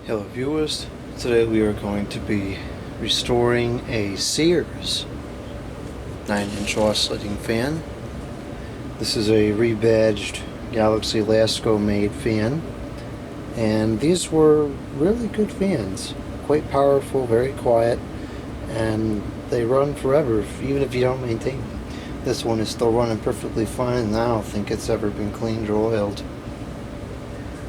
Hello viewers, today we are going to be restoring a Sears 9-inch oscillating fan. This is a rebadged Galaxy Lasko made fan, and these were really good fans. Quite powerful, very quiet, and they run forever even if you don't maintain them. This one is still running perfectly fine, and I don't think it's ever been cleaned or oiled.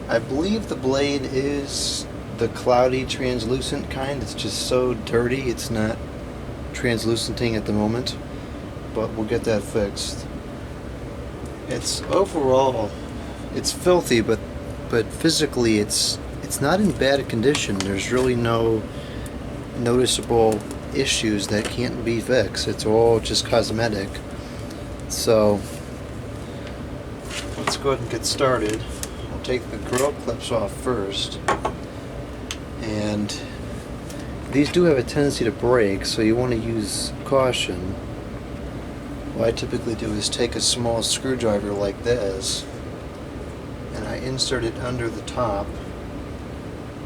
I believe the blade is the cloudy translucent kind. It's just so dirty it's not translucenting at the moment, but we'll get that fixed. It's overall, it's filthy, but physically it's not in bad condition. There's really no noticeable issues that can't be fixed. It's all just cosmetic. So let's go ahead and get started. I'll take the grill clips off first. And these do have a tendency to break, so you want to use caution. What I typically do is take a small screwdriver like this, and I insert it under the top,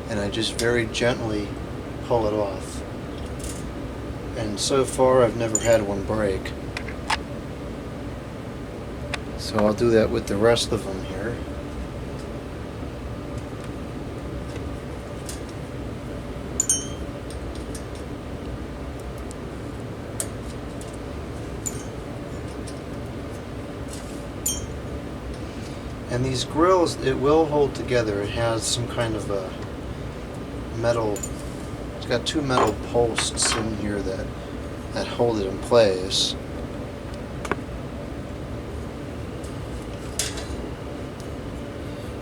and I just very gently pull it off. And so far I've never had one break. So I'll do that with the rest of them here. And these grills, it will hold together. It has some kind of a metal, it's got two metal posts in here that hold it in place.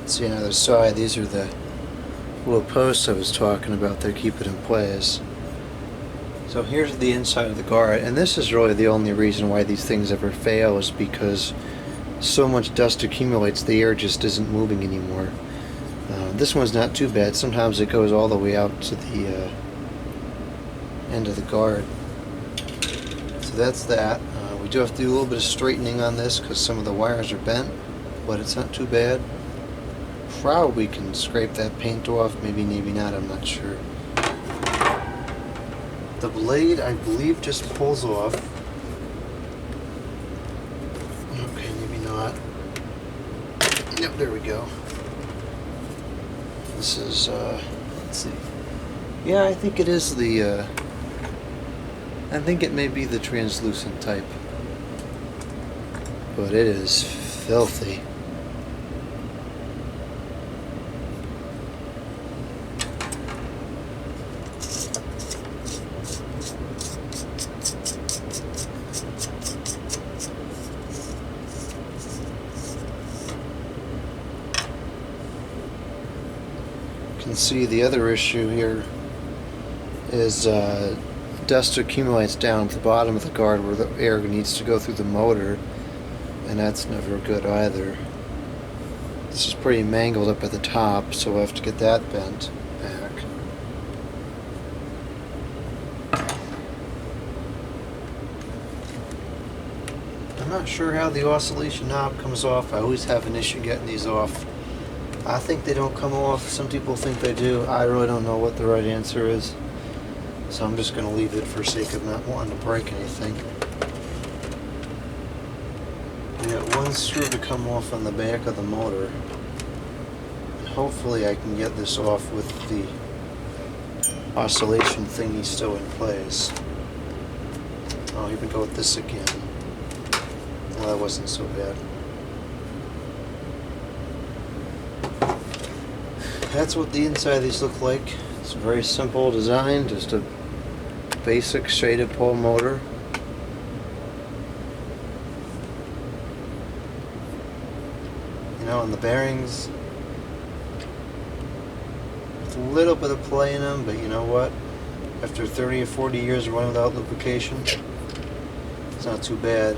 See on the other side, these are the little posts I was talking about that keep it in place. So here's the inside of the guard, and this is really the only reason why these things ever fail, is because so much dust accumulates, the air just isn't moving anymore. This one's not too bad. Sometimes it goes all the way out to the end of the guard. So that's that. We do have to do a little bit of straightening on this because some of the wires are bent, but it's not too bad. Probably can scrape that paint off, maybe not, I'm not sure. The blade, I believe, just pulls off. Okay, maybe not. Yep, there we go. This is, let's see. Yeah, I think it is the, I think it may be the translucent type. But it is filthy. You can see the other issue here is dust accumulates down at the bottom of the guard where the air needs to go through the motor, and that's never good either. This is pretty mangled up at the top, so we'll have to get that bent back. I'm not sure how the oscillation knob comes off. I always have an issue getting these off. I think they don't come off. Some people think they do. I really don't know what the right answer is. So I'm just going to leave it for sake of not wanting to break anything. We got one screw to come off on the back of the motor. And hopefully I can get this off with the oscillation thingy still in place. I'll even go with this again. Well, that wasn't so bad. That's what the inside of these look like. It's a very simple design, just a basic shaded pole motor. You know, and the bearings, with a little bit of play in them, but you know what? After 30 or 40 years of running without lubrication, it's not too bad.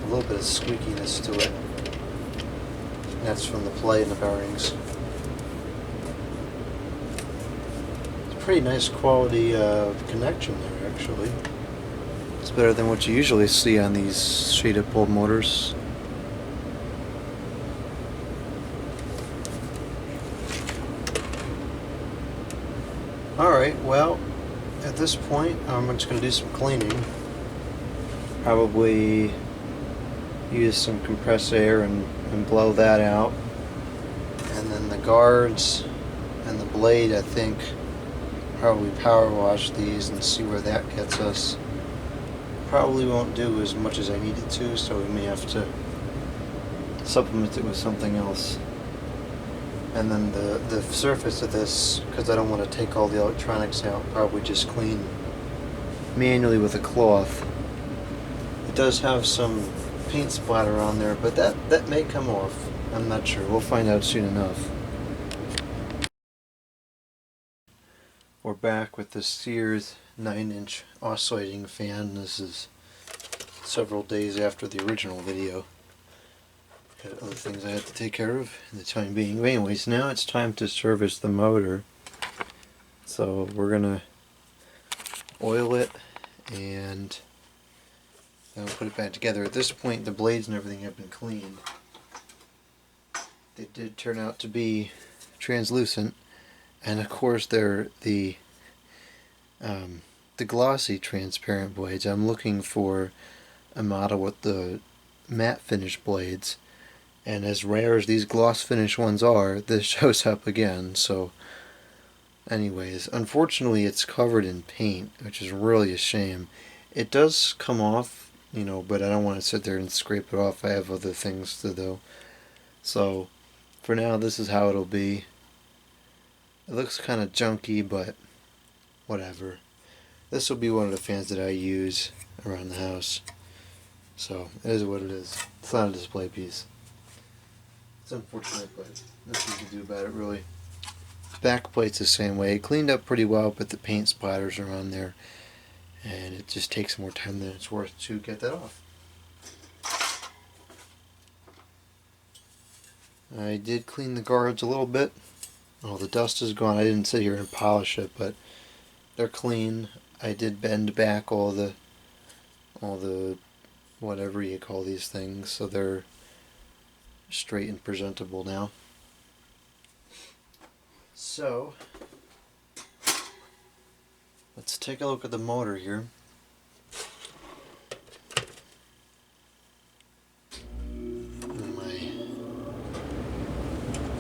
A little bit of squeakiness to it. And that's from the play in the bearings. Pretty nice quality connection there, actually. It's better than what you usually see on these shaded pole motors. Alright, well, at this point, I'm just going to do some cleaning. Probably use some compressed air and blow that out. And then the guards and the blade, I think, probably power wash these and see where that gets us. Probably won't do as much as I needed to, so we may have to supplement it with something else. And then the surface of this, because I don't want to take all the electronics out, probably just clean manually with a cloth. It does have some paint splatter on there, but that may come off. I'm not sure. We'll find out soon enough. We're back with the Sears 9-inch oscillating fan. This is several days after the original video. Got other things I had to take care of in the time being. But anyways, now it's time to service the motor. So we're gonna oil it and then we'll put it back together. At this point, the blades and everything have been cleaned. They did turn out to be translucent, and of course they're the glossy transparent blades. I'm looking for a model with the matte finish blades. And as rare as these gloss finish ones are, this shows up again. So anyways, unfortunately it's covered in paint, which is really a shame. It does come off, you know, but I don't want to sit there and scrape it off. I have other things to do. So for now, this is how it'll be. It looks kind of junky, but whatever. This will be one of the fans that I use around the house. So it is what it is. It's not a display piece. It's unfortunate, but nothing you can do about it, really. Back plate's the same way. It cleaned up pretty well, but the paint splatters are on there, and it just takes more time than it's worth to get that off. I did clean the guards a little bit. All the dust is gone. I didn't sit here and polish it, but they're clean. I did bend back all the whatever you call these things, so they're straight and presentable now. So let's take a look at the motor here.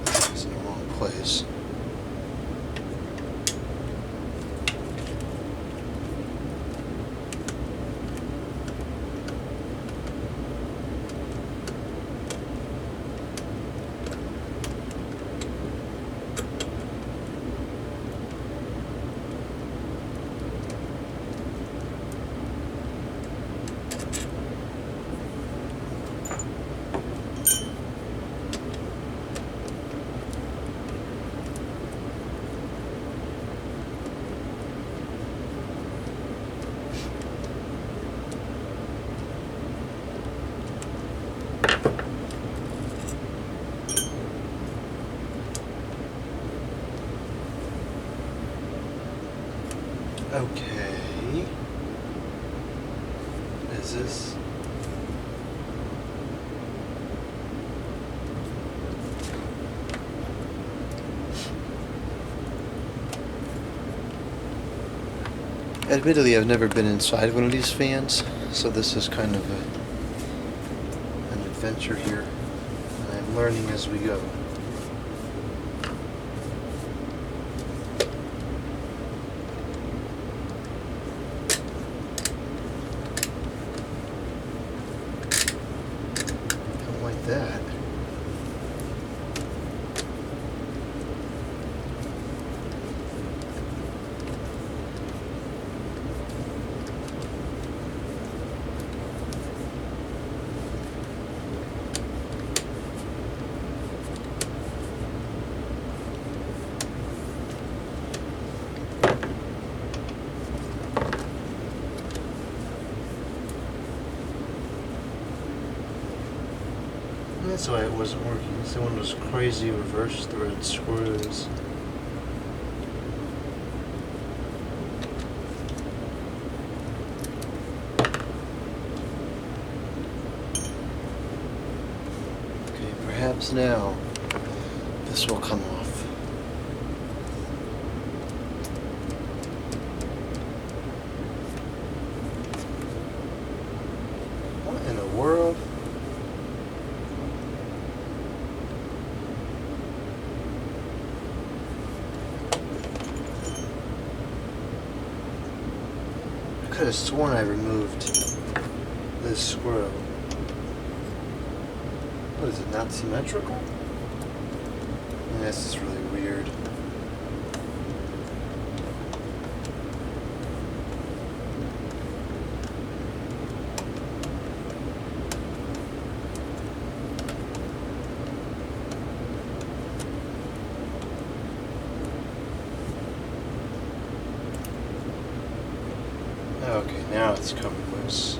It's in the wrong place. Okay. Is this? Admittedly, I've never been inside one of these fans, so this is kind of an adventure here, and I'm learning as we go. That. That's why it wasn't working. It's one of those crazy reverse thread screws. Okay, perhaps now this will come off. could have sworn I removed this screw. What is it, not symmetrical? This is really weird. Okay, now it's coming loose.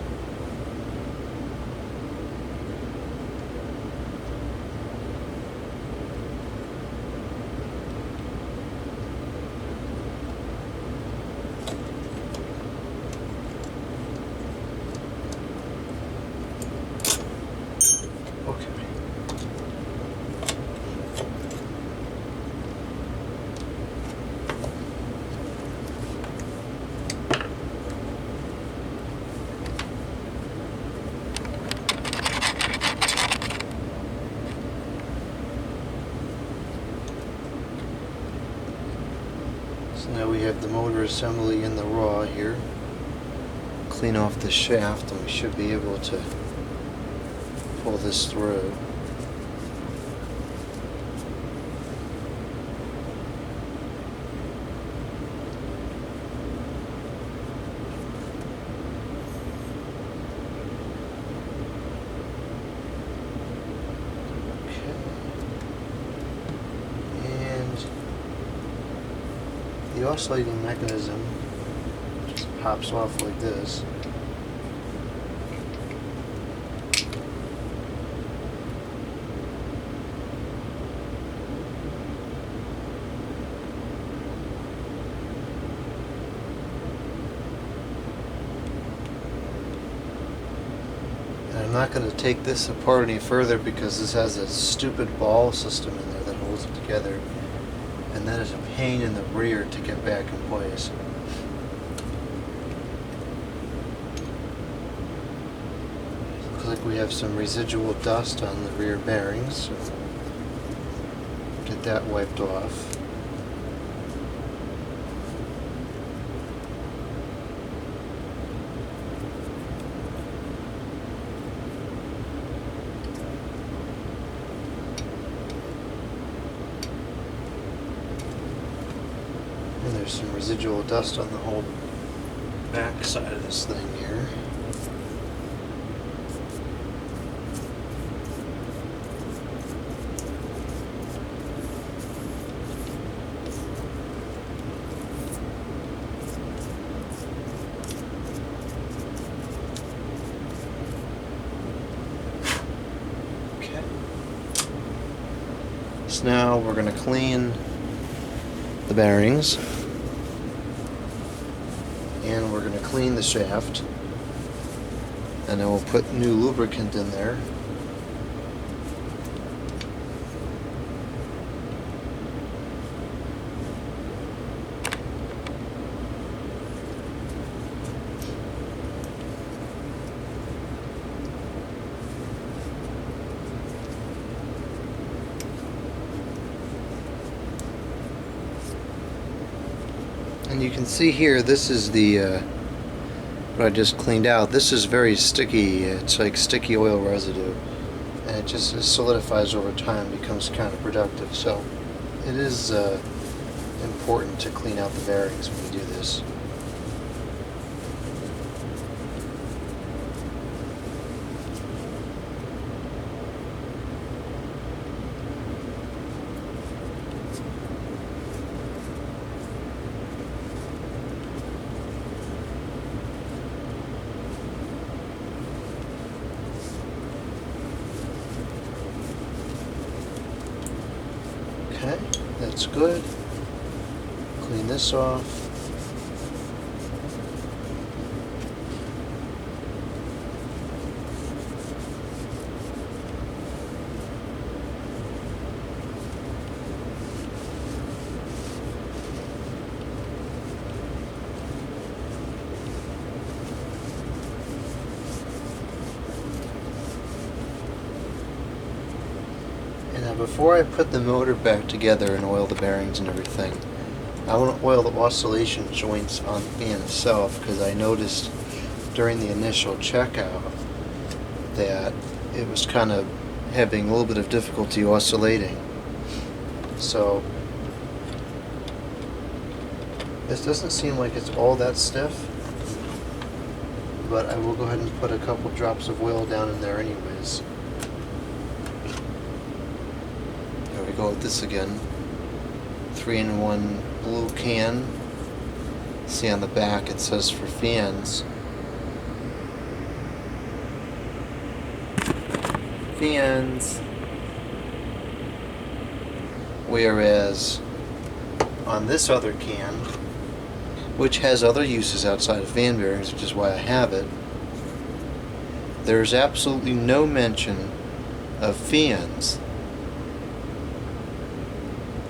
So now we have the motor assembly in the raw here. Clean off the shaft and we should be able to pull this through. The oscillating mechanism just pops off like this. And I'm not going to take this apart any further because this has a stupid ball system in there that holds it together. And that is a pain in the rear to get back in place. Looks like we have some residual dust on the rear bearings, so get that wiped off. And there's some residual dust on the whole back side of this thing here. Okay. So now we're going to clean the bearings. And we're going to clean the shaft, and then we'll put new lubricant in there. And you can see here, this is the what I just cleaned out. This is very sticky. It's like sticky oil residue, and it just solidifies over time, becomes counterproductive. So it is important to clean out the bearings when you do this. Okay, that's good. Clean this off. And now before I put the motor back together and oil the bearings and everything, I want to oil the oscillation joints on the fan itself, because I noticed during the initial checkout that it was kind of having a little bit of difficulty oscillating. So this doesn't seem like it's all that stiff, but I will go ahead and put a couple drops of oil down in there anyways. There we go with this again. 3-in-1 blue can. See on the back it says for fans. Fans. Whereas on this other can, which has other uses outside of fan bearings, which is why I have it, there's absolutely no mention of fans.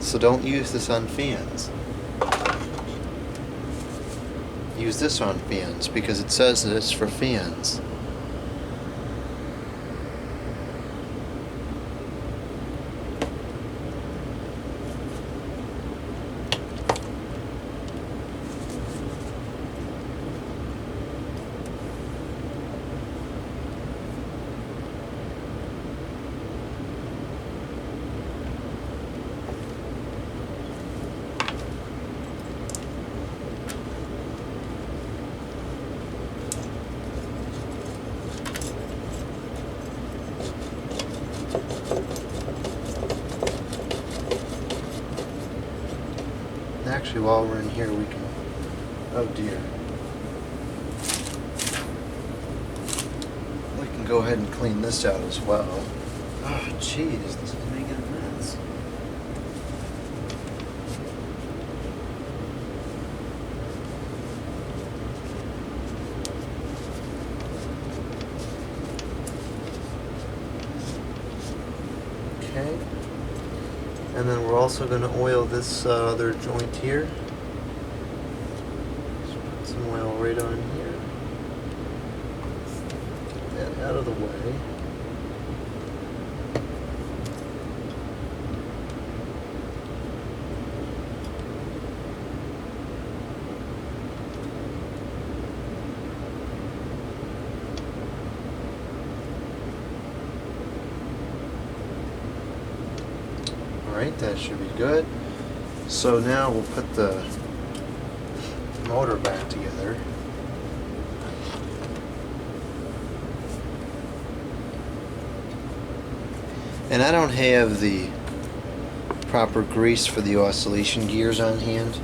So don't use this on fans. Use this on fans, because it says that it's for fans. Actually, while we're in here, we can... Oh dear. We can go ahead and clean this out as well. Oh, jeez, this is making a mess. Okay. And then we're also going to oil this other joint here. Just put some oil right on here. Get that out of the way. Alright, that should be good. So now we'll put the motor back together. And I don't have the proper grease for the oscillation gears on hand.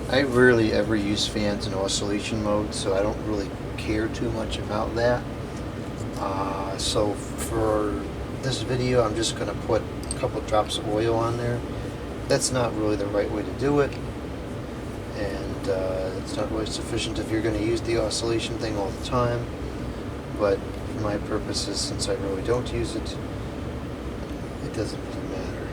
I rarely ever use fans in oscillation mode, so I don't really care too much about that. So for this video, I'm just going to put a couple drops of oil on there. That's not really the right way to do it, and it's not really sufficient if you're going to use the oscillation thing all the time. But for my purposes, since I really don't use it, it doesn't really matter.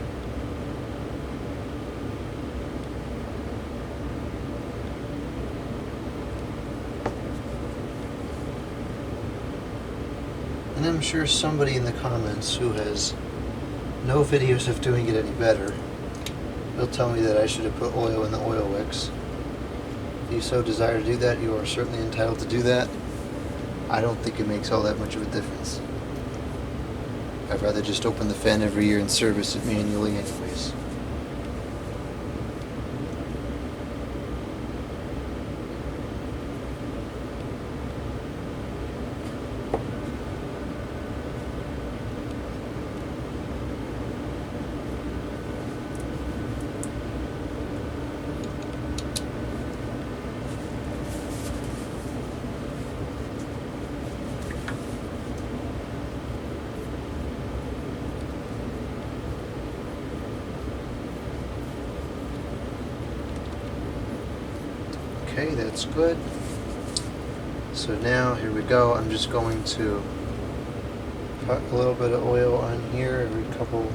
And I'm sure somebody in the comments who has no videos of doing it any better will tell me that I should have put oil in the oil wicks. If you so desire to do that, you are certainly entitled to do that. I don't think it makes all that much of a difference. I'd rather just open the fan every year and service it manually anyways. Okay, that's good. So now, here we go. I'm just going to put a little bit of oil on here every couple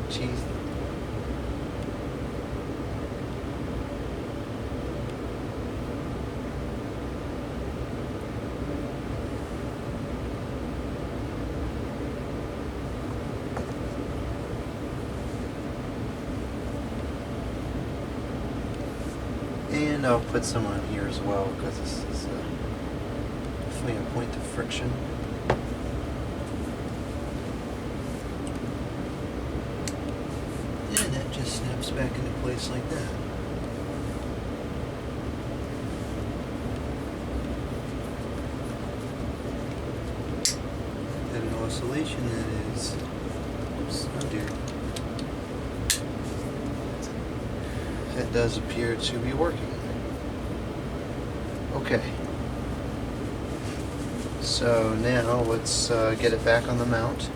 teeth. And I'll put some on here as well because this is definitely a point of friction. And that just snaps back into place like that. And an oscillation that is, oops, oh dear. That does appear to be working. Okay. So now let's get it back on the mount.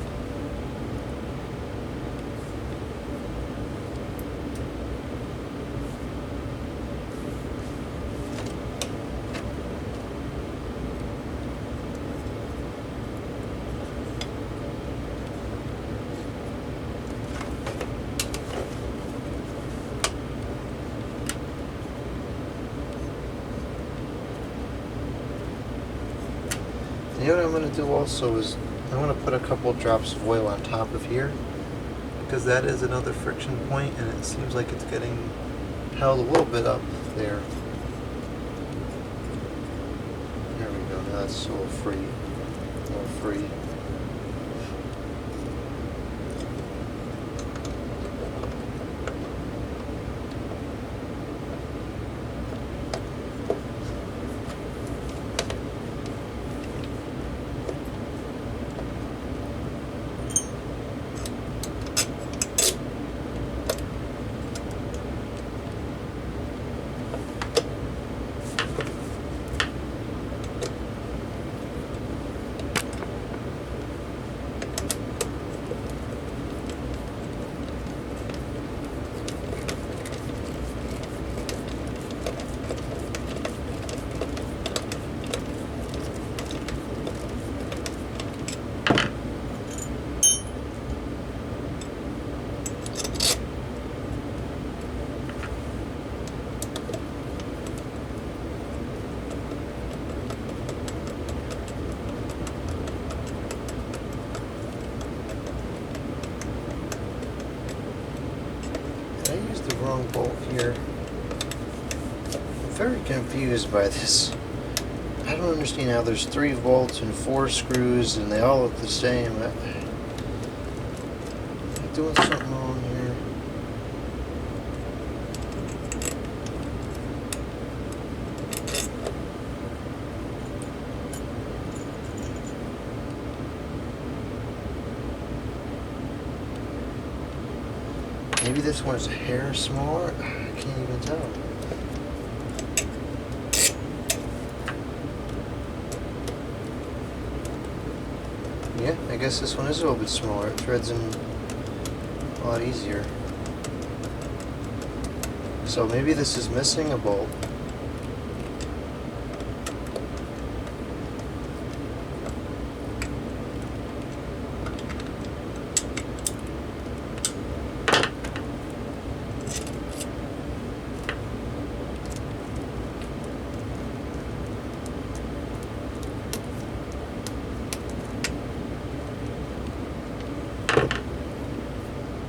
You know what I'm going to do also is I'm going to put a couple drops of oil on top of here because that is another friction point and it seems like it's getting held a little bit up there. There we go, now it's a little free. A little free. Wrong bolt here. I'm very confused by this. I don't understand how there's 3 bolts and 4 screws and they all look the same. I'm doing something wrong here. Maybe this one's a hair smaller? I can't even tell. Yeah, I guess this one is a little bit smaller. It threads in a lot easier. So maybe this is missing a bolt.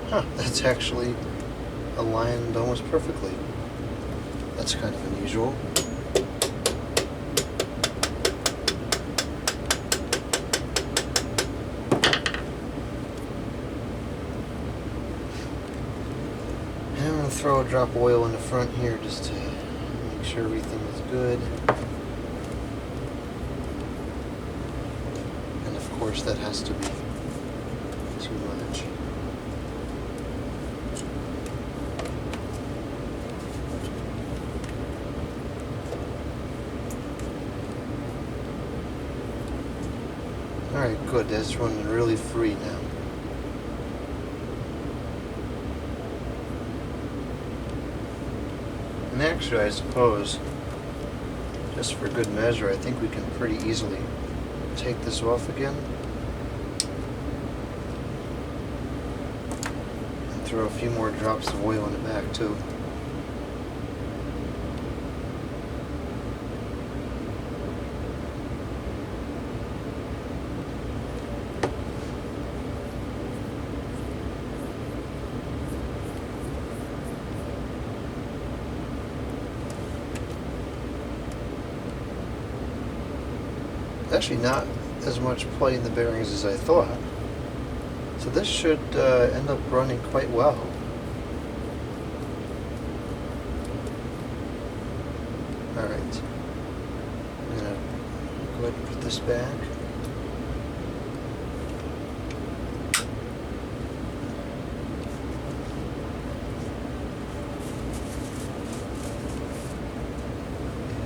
Huh, that's actually aligned almost perfectly. That's kind of unusual. And I'm going to throw a drop of oil in the front here just to make sure everything is good. And of course that has to be too much. Alright, good. That's running really free now. And actually, I suppose, just for good measure, I think we can pretty easily take this off again. And throw a few more drops of oil in the back, too. actually not as much play in the bearings as I thought. So this should end up running quite well. Alright. I'm going to go ahead and put this back.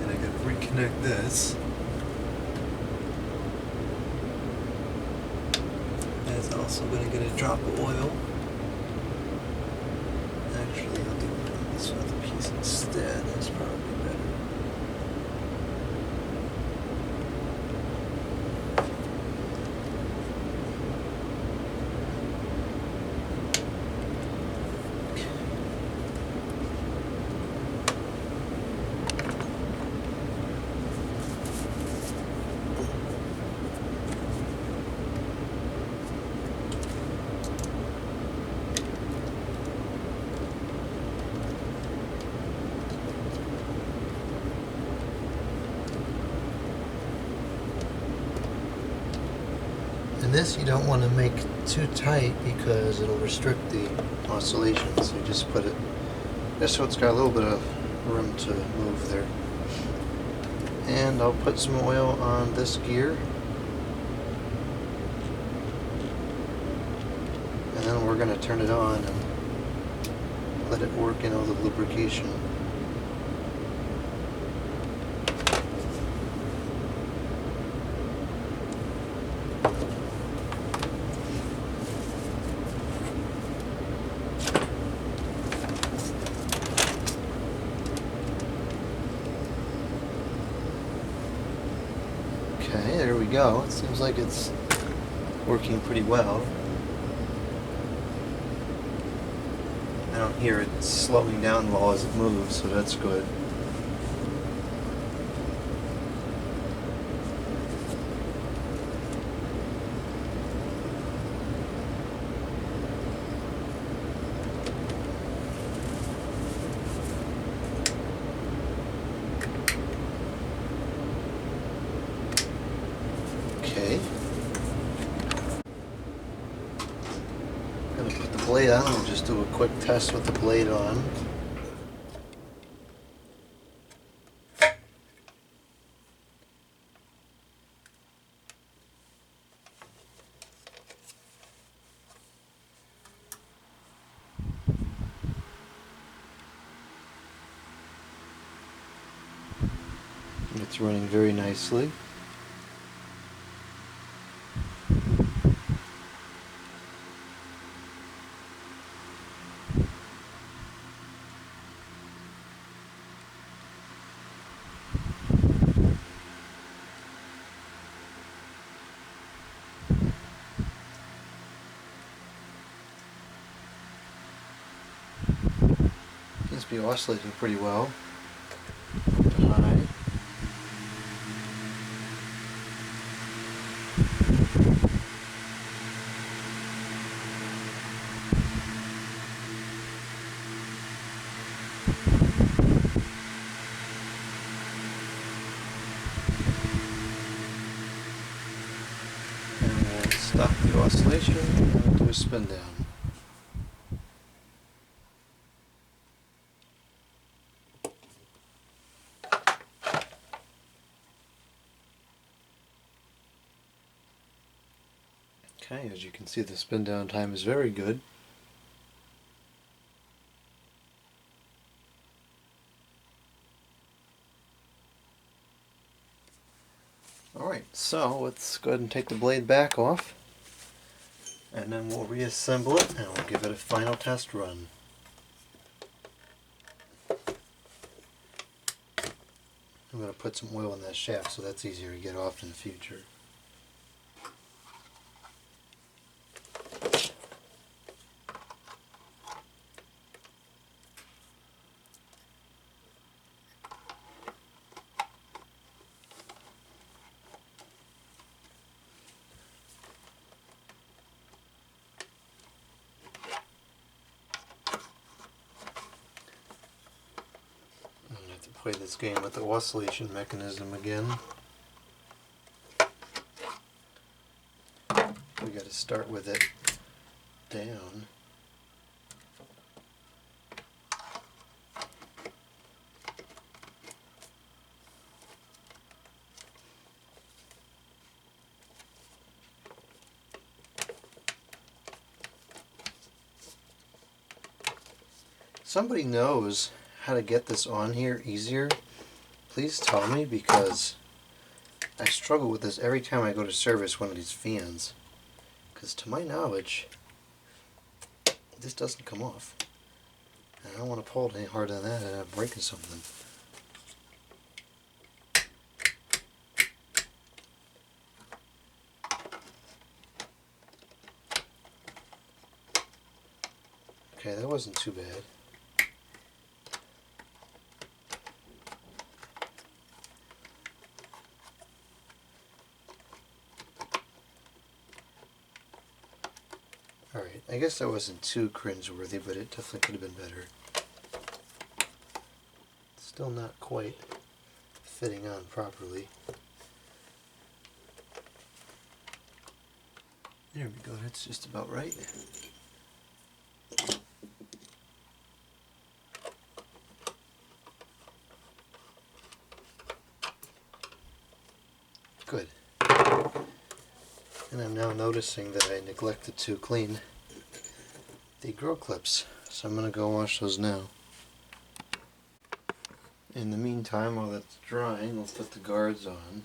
And I got to reconnect this. That's also going to get a drop of oil. Actually, I'll do this other piece instead. That's probably better. And this you don't want to make too tight because it'll restrict the oscillation, so you just put it just so it's got a little bit of room to move there. And I'll put some oil on this gear, and then we're going to turn it on and let it work in all the lubrication. Okay, there we go. It seems like it's working pretty well. I don't hear it slowing down at all as it moves, so that's good. Okay. I'm going to put the blade on and just do a quick test with the blade on. It's running very nicely. Seems to be oscillating pretty well. High. And stop the oscillation and do a spin down. Okay, as you can see, the spin down time is very good. Alright, so let's go ahead and take the blade back off, and then we'll reassemble it and we'll give it a final test run. I'm going to put some oil in that shaft so that's easier to get off in the future. Play this game with the oscillation mechanism again. start with it down. Somebody knows how to get this on here easier, please tell me, because I struggle with this every time I go to service one of these fans. Because to my knowledge, this doesn't come off. And I don't want to pull it any harder than that and I'm breaking something. Okay, that wasn't too bad. Alright, I guess that wasn't too cringeworthy, but it definitely could have been better. Still not quite fitting on properly. There we go, that's just about right. Good. And I'm now noticing that I neglected to clean the grill clips, so I'm going to go wash those now. In the meantime, while that's drying, we'll put the guards on.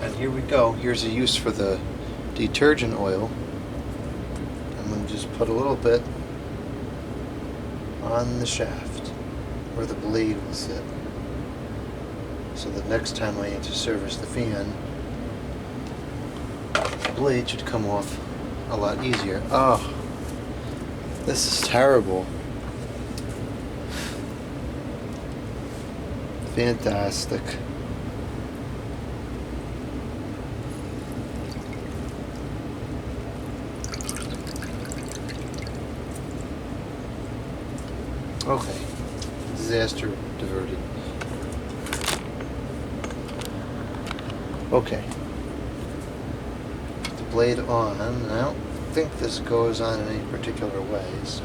And here we go. Here's a use for the detergent oil. I'm going to just put a little bit on the shaft where the blade will sit, so that next time I need to service the fan, the blade should come off a lot easier. Oh, this is terrible. Fantastic. Okay, disaster diverted. Okay, put the blade on, and I don't think this goes on in any particular way, so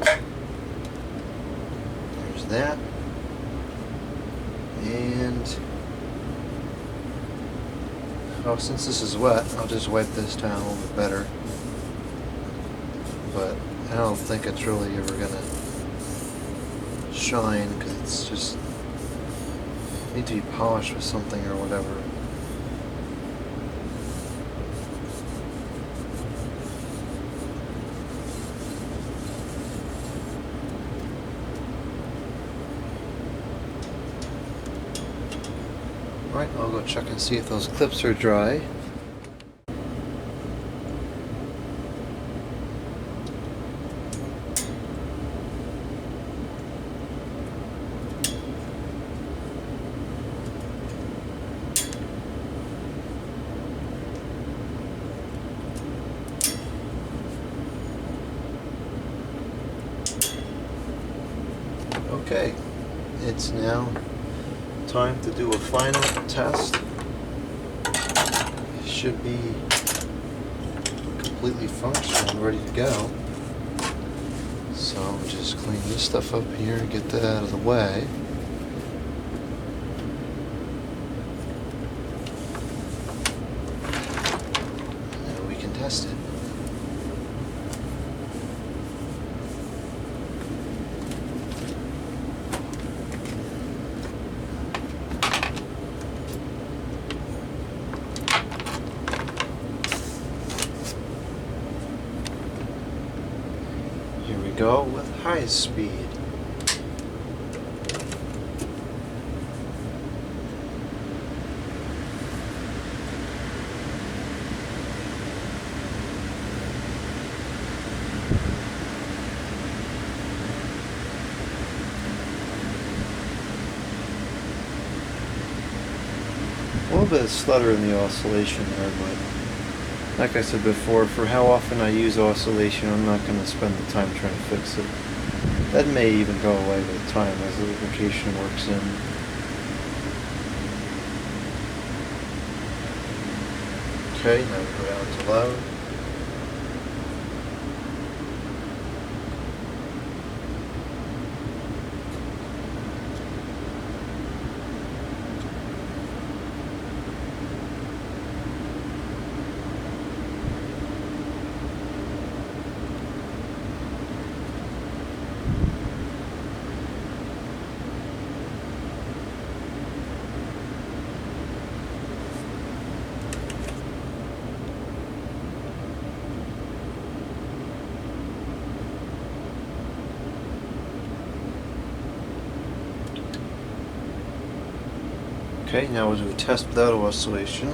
there's that. And oh, since this is wet, I'll just wipe this down a little bit better. But I don't think it's really ever gonna shine, because it's just need to be polished with something or whatever. Alright, I'll go check and see if those clips are dry. Okay, it's now time to do a final test. Should be completely functional and ready to go. So I'll just clean this stuff up here and get that out of the way. Now we can test it. Here we go with high speed. little bit of stutter in the oscillation there, but like I said before, for how often I use oscillation, I'm not going to spend the time trying to fix it. That may even go away with time as the lubrication works in. Okay, now we go down to low. Okay, now we'll do a test without oscillation.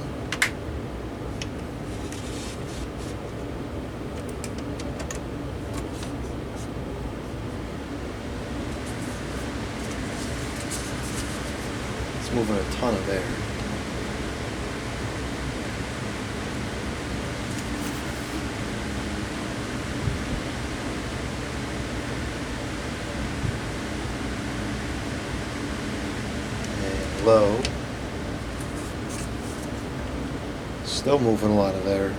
It's moving a ton of air. And low. Still moving a lot of air.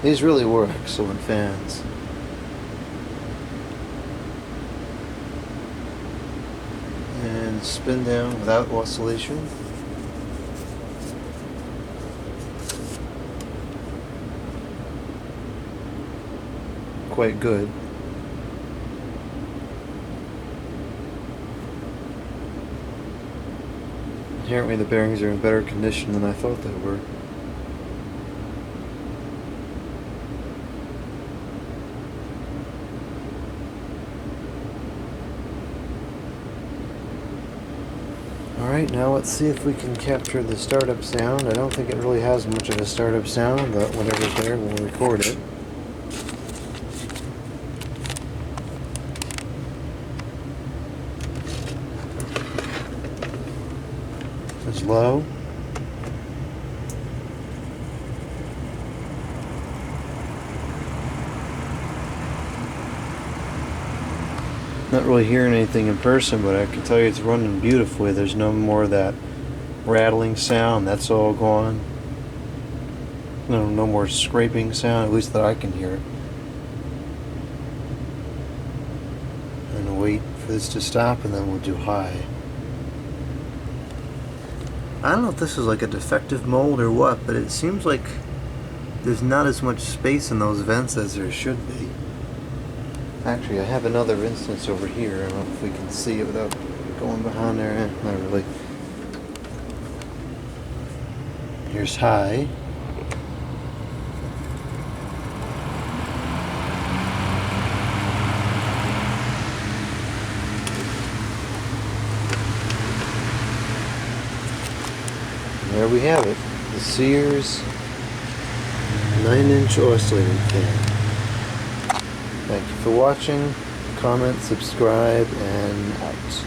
These really were excellent fans. And spin down without oscillation. Quite good. Apparently the bearings are in better condition than I thought they were. Alright, now let's see if we can capture the startup sound. I don't think it really has much of a startup sound, but whatever's there, we'll record it. It's low. Not really hearing anything in person, but I can tell you it's running beautifully. There's no more of that rattling sound. That's all gone. No more scraping sound, at least that I can hear. And wait for this to stop, and then we'll do high. I don't know if this is like a defective mold or what, but it seems like there's not as much space in those vents as there should be. Actually, I have another instance over here. I don't know if we can see it without going behind there. Not really. Here's high. There we have it, the Sears 9-inch oscillating fan. Thank you for watching. Comment, subscribe, and out.